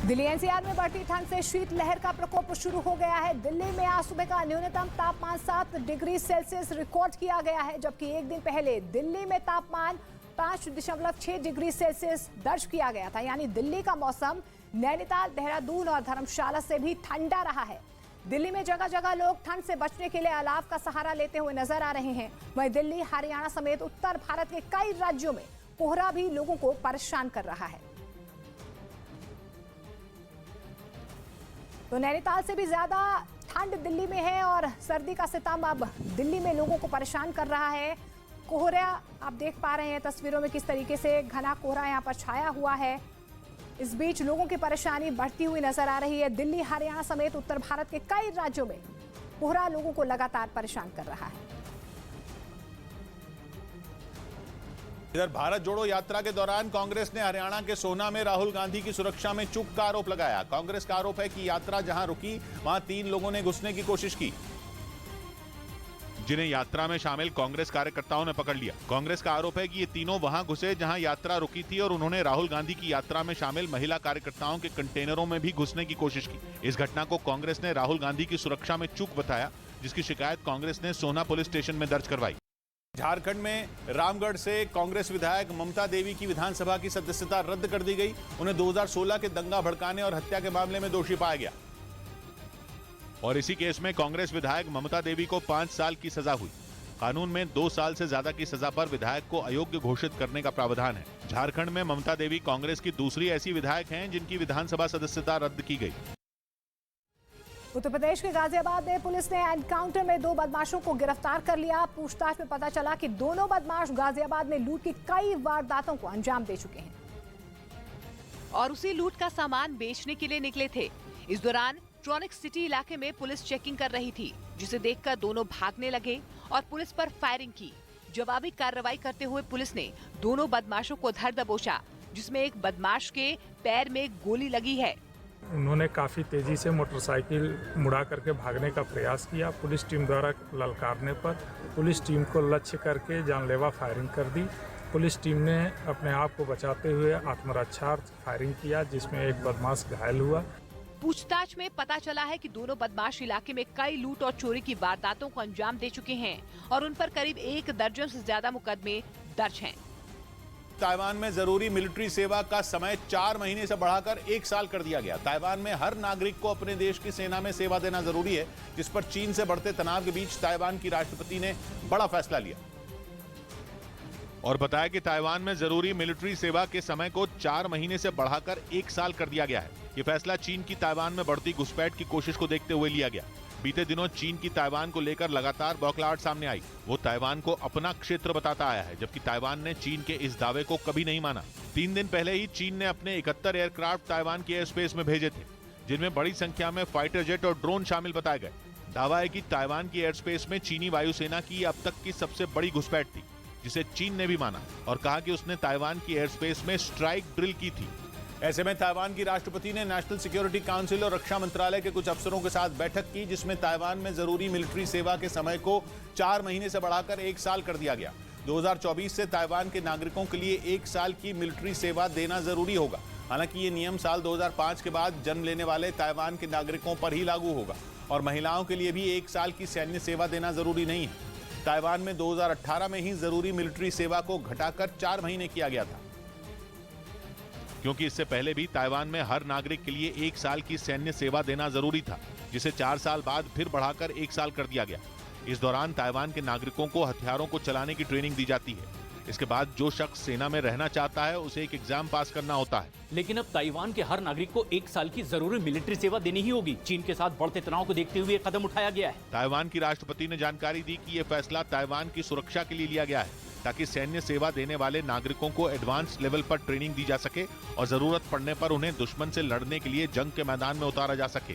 Delhi NCR में बढ़ती ठंड से शीतलहर का प्रकोप शुरू हो गया है। दिल्ली में आज सुबह का न्यूनतम तापमान 7 डिग्री सेल्सियस रिकॉर्ड किया गया है, जबकि एक दिन पहले दिल्ली में तापमान 5.6 डिग्री सेल्सियस दर्ज किया गया था। यानी दिल्ली का मौसम नैनीताल, देहरादून और धर्मशाला से भी ठंडा रहा है। दिल्ली में जगह जगह लोग ठंड से बचने के लिए अलाव का सहारा लेते हुए नजर आ रहे हैं। वहीं दिल्ली, हरियाणा समेत उत्तर भारत के कई राज्यों में कोहरा भी लोगों को परेशान कर रहा है। तो नैनीताल से भी ज्यादा ठंड दिल्ली में है और सर्दी का सितम अब दिल्ली में लोगों को परेशान कर रहा है। कोहरा आप देख पा रहे हैं तस्वीरों में किस तरीके से घना कोहरा यहाँ पर छाया हुआ है। इस बीच लोगों की परेशानी बढ़ती हुई नजर आ रही है। दिल्ली, हरियाणा समेत उत्तर भारत के कई राज्यों में कोहरा लोगों को लगातार परेशान कर रहा है। इधर भारत जोड़ो यात्रा के दौरान कांग्रेस ने हरियाणा के सोहना में राहुल गांधी की सुरक्षा में चूक का आरोप लगाया। कांग्रेस का आरोप है कि यात्रा जहां रुकी वहां 3 लोगों ने घुसने की कोशिश की, जिन्हें यात्रा में शामिल कांग्रेस कार्यकर्ताओं ने पकड़ लिया। कांग्रेस का आरोप है कि ये तीनों वहां घुसे जहां यात्रा रुकी थी और उन्होंने राहुल गांधी की यात्रा में शामिल महिला कार्यकर्ताओं के कंटेनरों में भी घुसने की कोशिश की। इस घटना को कांग्रेस ने राहुल गांधी की सुरक्षा में चूक बताया, जिसकी शिकायत कांग्रेस ने सोहना पुलिस स्टेशन में दर्ज करवाई। झारखंड में रामगढ़ से कांग्रेस विधायक ममता देवी की विधानसभा की सदस्यता रद्द कर दी गई। उन्हें 2016 के दंगा भड़काने और हत्या के मामले में दोषी पाया गया और इसी केस में कांग्रेस विधायक ममता देवी को 5 साल की सजा हुई। कानून में 2 साल से ज्यादा की सजा पर विधायक को अयोग्य घोषित करने का प्रावधान है। झारखंड में ममता देवी कांग्रेस की दूसरी ऐसी विधायक हैं जिनकी विधानसभा सदस्यता रद्द की गई। उत्तर प्रदेश के गाजियाबाद में पुलिस ने एनकाउंटर में 2 बदमाशों को गिरफ्तार कर लिया। पूछताछ में पता चला कि दोनों बदमाश गाजियाबाद में लूट की कई वारदातों को अंजाम दे चुके हैं और उसी लूट का सामान बेचने के लिए निकले थे। इस दौरान ट्रॉनिक सिटी इलाके में पुलिस चेकिंग कर रही थी, जिसे देखकर दोनों भागने लगे और पुलिस पर फायरिंग की। जवाबी कार्रवाई करते हुए पुलिस ने दोनों बदमाशों को धर दबोचा, जिसमें एक बदमाश के पैर में गोली लगी है। उन्होंने काफ़ी तेज़ी से मोटरसाइकिल मुड़ा करके भागने का प्रयास किया। पुलिस टीम द्वारा ललकारने पर पुलिस टीम को लक्ष्य करके जानलेवा फायरिंग कर दी। पुलिस टीम ने अपने आप को बचाते हुए आत्मरक्षार्थ फायरिंग किया, जिसमें एक बदमाश घायल हुआ। पूछताछ में पता चला है कि दोनों बदमाश इलाके में कई लूट और चोरी की वारदातों को अंजाम दे चुके हैं और उन पर करीब 1 दर्जन से ज्यादा मुकदमे दर्ज हैं। ताइवान में जरूरी मिलिट्री सेवा का समय 4 महीने से बढ़ाकर 1 साल कर दिया गया। ताइवान में हर नागरिक को अपने देश की सेना में सेवा देना जरूरी है, जिस पर चीन से बढ़ते तनाव के बीच ताइवान की राष्ट्रपति ने बड़ा फैसला लिया और बताया कि ताइवान में जरूरी मिलिट्री सेवा के समय को 4 महीने से बढ़ाकर 1 साल कर दिया गया है। ये फैसला चीन की ताइवान में बढ़ती घुसपैठ की कोशिश को देखते हुए लिया गया। बीते दिनों चीन की ताइवान को लेकर लगातार बौखलाहट सामने आई। वो ताइवान को अपना क्षेत्र बताता आया है, जबकि ताइवान ने चीन के इस दावे को कभी नहीं माना। 3 दिन पहले ही चीन ने अपने 71 एयरक्राफ्ट ताइवान के एयर स्पेस में भेजे थे, जिनमें बड़ी संख्या में फाइटर जेट और ड्रोन शामिल बताए गए। दावा है कि ताइवान की एयर स्पेस में चीनी वायुसेना की अब तक की सबसे बड़ी घुसपैठ थी, जिसे चीन ने भी माना और कहा कि उसने ताइवान की एयर स्पेस में स्ट्राइक ड्रिल की थी। ऐसे में ताइवान की राष्ट्रपति ने नेशनल सिक्योरिटी काउंसिल और रक्षा मंत्रालय के कुछ अफसरों के साथ बैठक की, जिसमें ताइवान में जरूरी मिलिट्री सेवा के समय को 4 महीने से बढ़ाकर 1 साल कर दिया गया। 2024 से ताइवान के नागरिकों के लिए 1 साल की मिलिट्री सेवा देना जरूरी होगा। हालांकि ये नियम साल 2005 के बाद जन्म लेने वाले ताइवान के नागरिकों पर ही लागू होगा और महिलाओं के लिए भी 1 साल की सैन्य सेवा देना जरूरी नहीं है। ताइवान में 2018 में ही जरूरी मिलिट्री सेवा को घटाकर 4 महीने किया गया था, क्योंकि इससे पहले भी ताइवान में हर नागरिक के लिए 1 साल की सैन्य सेवा देना जरूरी था, जिसे 4 साल बाद फिर बढ़ाकर 1 साल कर दिया गया। इस दौरान ताइवान के नागरिकों को हथियारों को चलाने की ट्रेनिंग दी जाती है। इसके बाद जो शख्स सेना में रहना चाहता है उसे एक एग्जाम पास करना होता है। लेकिन अब ताइवान के हर नागरिक को 1 साल की जरूरी मिलिट्री सेवा देनी ही होगी। चीन के साथ बढ़ते तनाव को देखते हुए कदम उठाया गया है। ताइवान की राष्ट्रपति ने जानकारी दी कि यह फैसला ताइवान की सुरक्षा के लिए लिया गया है, ताकि सैन्य सेवा देने वाले नागरिकों को एडवांस लेवल पर ट्रेनिंग दी जा सके और जरूरत पड़ने पर उन्हें दुश्मन से लड़ने के लिए जंग के मैदान में उतारा जा सके।